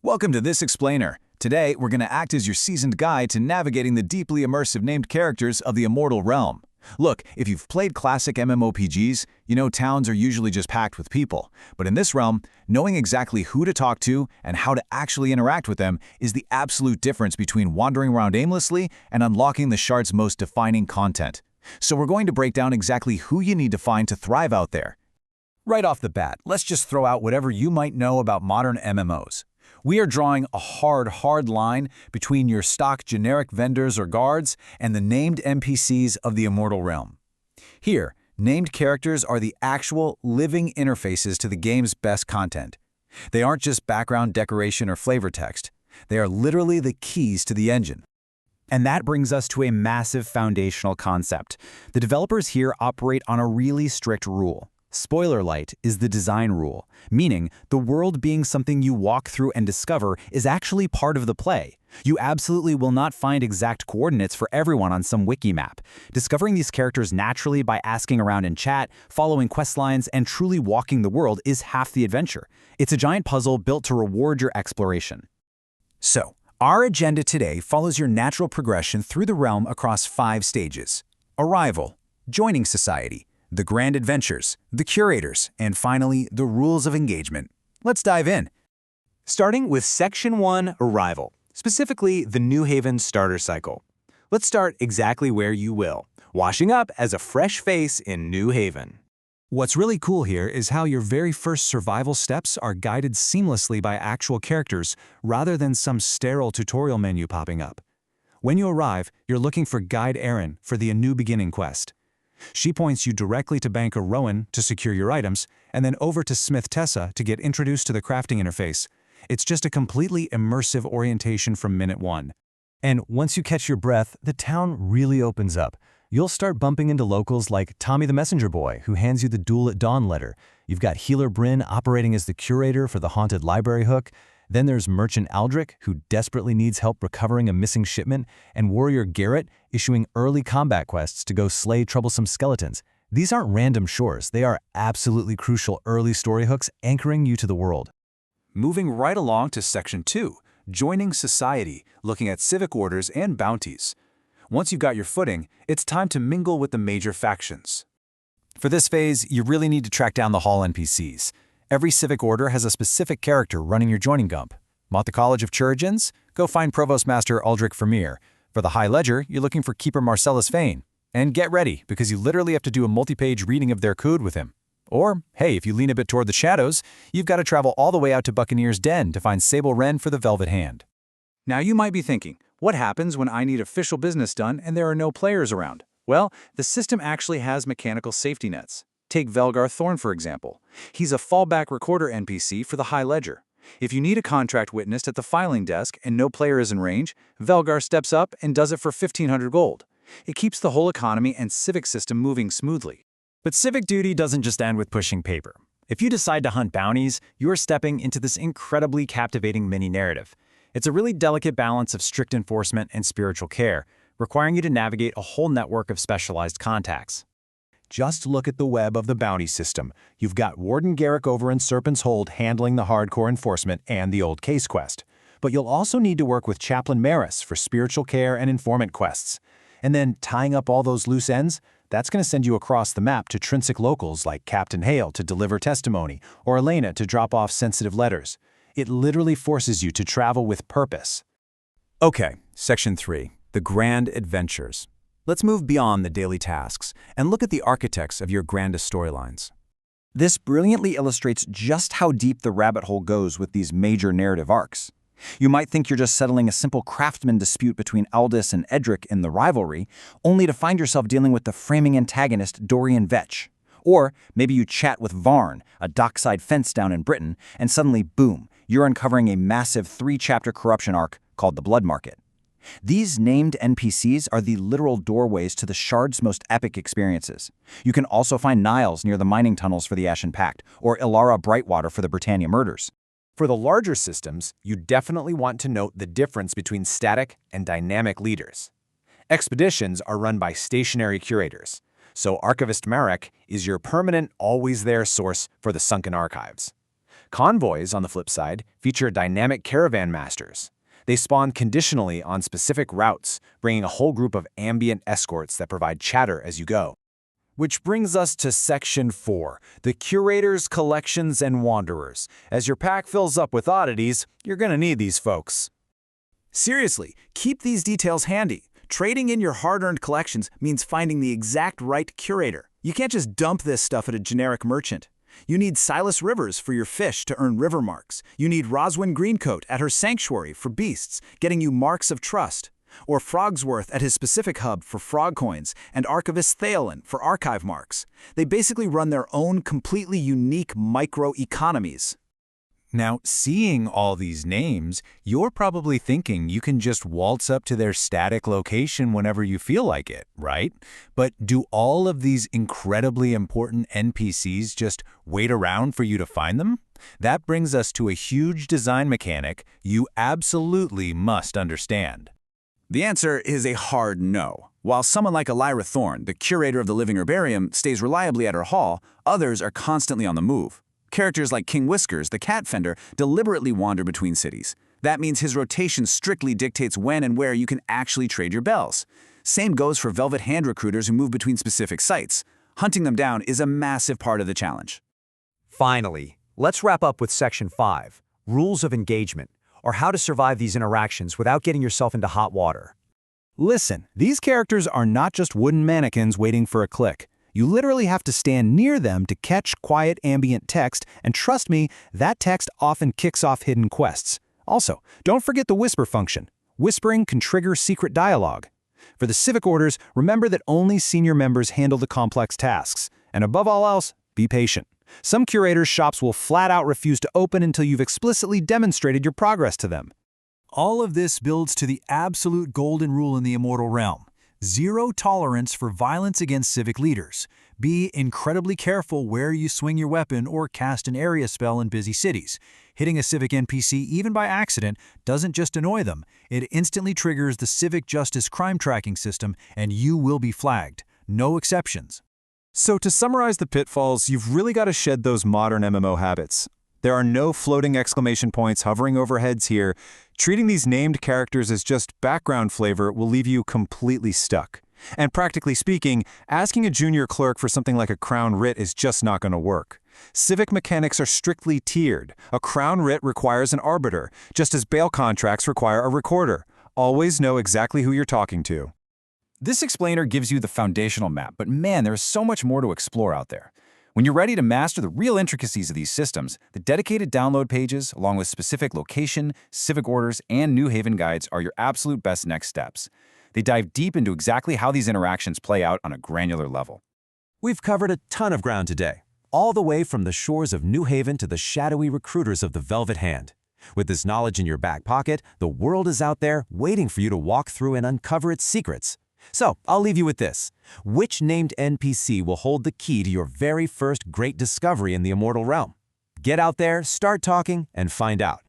Welcome to This Explainer. Today, we're going to act as your seasoned guide to navigating the deeply immersive named characters of the Immortal Realm. Look, if you've played classic MMORPGs, you know towns are usually just packed with people. But in this realm, knowing exactly who to talk to and how to actually interact with them is the absolute difference between wandering around aimlessly and unlocking the shard's most defining content. So we're going to break down exactly who you need to find to thrive out there. Right off the bat, let's just throw out whatever you might know about modern MMOs. We are drawing a hard line between your stock generic vendors or guards and the named NPCs of the Immortal Realm. Here, named characters are the actual, living interfaces to the game's best content. They aren't just background decoration or flavor text. They are literally the keys to the engine. And that brings us to a massive foundational concept. The developers here operate on a really strict rule. Spoiler light is the design rule, meaning the world being something you walk through and discover is actually part of the play. You absolutely will not find exact coordinates for everyone on some wiki map. Discovering these characters naturally by asking around in chat, following quest lines, and truly walking the world is half the adventure. It's a giant puzzle built to reward your exploration. So, our agenda today follows your natural progression through the realm across 5 stages: Arrival, Joining Society, the Grand Adventures, the Curators, and finally, the Rules of Engagement. Let's dive in. Starting with Section 1, Arrival, specifically the New Haven starter cycle. Let's start exactly where you will, washing up as a fresh face in New Haven. What's really cool here is how your very first survival steps are guided seamlessly by actual characters rather than some sterile tutorial menu popping up. When you arrive, you're looking for Guide Erin for the A New Beginning quest. She points you directly to Banker Rowan to secure your items, and then over to Smith Tessa to get introduced to the crafting interface. It's just a completely immersive orientation from minute 1. And once you catch your breath, the town really opens up. You'll start bumping into locals like Tommy the Messenger Boy, who hands you the Duel at Dawn letter. You've got Healer Bryn operating as the curator for the Haunted Library hook. Then there's Merchant Aldrich, who desperately needs help recovering a missing shipment, and Warrior Garrett issuing early combat quests to go slay troublesome skeletons. These aren't random chores, they are absolutely crucial early story hooks anchoring you to the world. Moving right along to Section 2, Joining Society, looking at civic orders and bounties. Once you've got your footing, it's time to mingle with the major factions. For this phase, you really need to track down the Hall NPCs. Every civic order has a specific character running your joining gump. Want the College of Chirurgeons? Go find Provost Master Aldrich Vermeer. For the High Ledger, you're looking for Keeper Marcellus Fane. And get ready, because you literally have to do a multi-page reading of their code with him. Or, hey, if you lean a bit toward the shadows, you've got to travel all the way out to Buccaneer's Den to find Sable Wren for the Velvet Hand. Now you might be thinking, what happens when I need official business done and there are no players around? Well, the system actually has mechanical safety nets. Take Velgar Thorn, for example. He's a fallback recorder NPC for the High Ledger. If you need a contract witnessed at the filing desk and no player is in range, Velgar steps up and does it for 1,500 gold. It keeps the whole economy and civic system moving smoothly. But civic duty doesn't just end with pushing paper. If you decide to hunt bounties, you're stepping into this incredibly captivating mini-narrative. It's a really delicate balance of strict enforcement and spiritual care, requiring you to navigate a whole network of specialized contacts. Just look at the web of the bounty system. You've got Warden Garrick over in Serpent's Hold handling the hardcore enforcement and the old case quest. But you'll also need to work with Chaplain Maris for spiritual care and informant quests. And then tying up all those loose ends, that's going to send you across the map to Trinsic locals like Captain Hale to deliver testimony or Elena to drop off sensitive letters. It literally forces you to travel with purpose. Okay, Section 3, the Grand Adventures. Let's move beyond the daily tasks and look at the architects of your grandest storylines. This brilliantly illustrates just how deep the rabbit hole goes with these major narrative arcs. You might think you're just settling a simple craftsman dispute between Aldous and Edric in the rivalry, only to find yourself dealing with the framing antagonist Dorian Vetch. Or maybe you chat with Varn, a dockside fence down in Britain, and suddenly, boom, you're uncovering a massive 3-chapter corruption arc called the Blood Market. These named NPCs are the literal doorways to the Shard's most epic experiences. You can also find Niles near the mining tunnels for the Ashen Pact, or Ilara Brightwater for the Britannia murders. For the larger systems, you definitely want to note the difference between static and dynamic leaders. Expeditions are run by stationary curators, so Archivist Marek is your permanent, always-there source for the sunken archives. Convoys, on the flip side, feature dynamic caravan masters. They spawn conditionally on specific routes, bringing a whole group of ambient escorts that provide chatter as you go. Which brings us to Section 4, the Curators, Collections, and Wanderers. As your pack fills up with oddities, you're gonna need these folks. Seriously, keep these details handy. Trading in your hard-earned collections means finding the exact right curator. You can't just dump this stuff at a generic merchant. You need Silas Rivers for your fish to earn river marks. You need Roswin Greencoat at her sanctuary for beasts, getting you marks of trust. Or Frogsworth at his specific hub for frog coins, and Archivist Thalen for archive marks. They basically run their own completely unique micro-economies. Now, seeing all these names, you're probably thinking you can just waltz up to their static location whenever you feel like it, right? But do all of these incredibly important NPCs just wait around for you to find them? That brings us to a huge design mechanic you absolutely must understand. The answer is a hard no. While someone like Elira Thorne, the curator of the Living Herbarium, stays reliably at her hall, others are constantly on the move. Characters like King Whiskers, the cat fender, deliberately wander between cities. That means his rotation strictly dictates when and where you can actually trade your bells. Same goes for Velvet Hand recruiters who move between specific sites. Hunting them down is a massive part of the challenge. Finally, let's wrap up with Section 5, Rules of Engagement, or how to survive these interactions without getting yourself into hot water. Listen, these characters are not just wooden mannequins waiting for a click. You literally have to stand near them to catch quiet ambient text, and trust me, that text often kicks off hidden quests. Also, don't forget the whisper function. Whispering can trigger secret dialogue. For the Civic orders, remember that only senior members handle the complex tasks. And above all else, be patient. Some curators' shops will flat out refuse to open until you've explicitly demonstrated your progress to them. All of this builds to the absolute golden rule in the Immortal Realm. Zero tolerance for violence against civic leaders. Be incredibly careful where you swing your weapon or cast an area spell in busy cities. Hitting a civic NPC, even by accident, doesn't just annoy them. It instantly triggers the Civic Justice crime tracking system, and you will be flagged. No exceptions. So to summarize the pitfalls, you've really got to shed those modern MMO habits. There are no floating exclamation points hovering over heads here. Treating these named characters as just background flavor will leave you completely stuck. And practically speaking, asking a junior clerk for something like a crown writ is just not going to work. Civic mechanics are strictly tiered. A crown writ requires an arbiter, just as bail contracts require a recorder. Always know exactly who you're talking to. This explainer gives you the foundational map, but man, there's so much more to explore out there. When you're ready to master the real intricacies of these systems, the dedicated download pages, along with specific location, civic orders, and New Haven guides are your absolute best next steps. They dive deep into exactly how these interactions play out on a granular level. We've covered a ton of ground today, all the way from the shores of New Haven to the shadowy recruiters of the Velvet Hand. With this knowledge in your back pocket, the world is out there waiting for you to walk through and uncover its secrets. So, I'll leave you with this. Which named NPC will hold the key to your very first great discovery in the Immortal Realm? Get out there, start talking, and find out.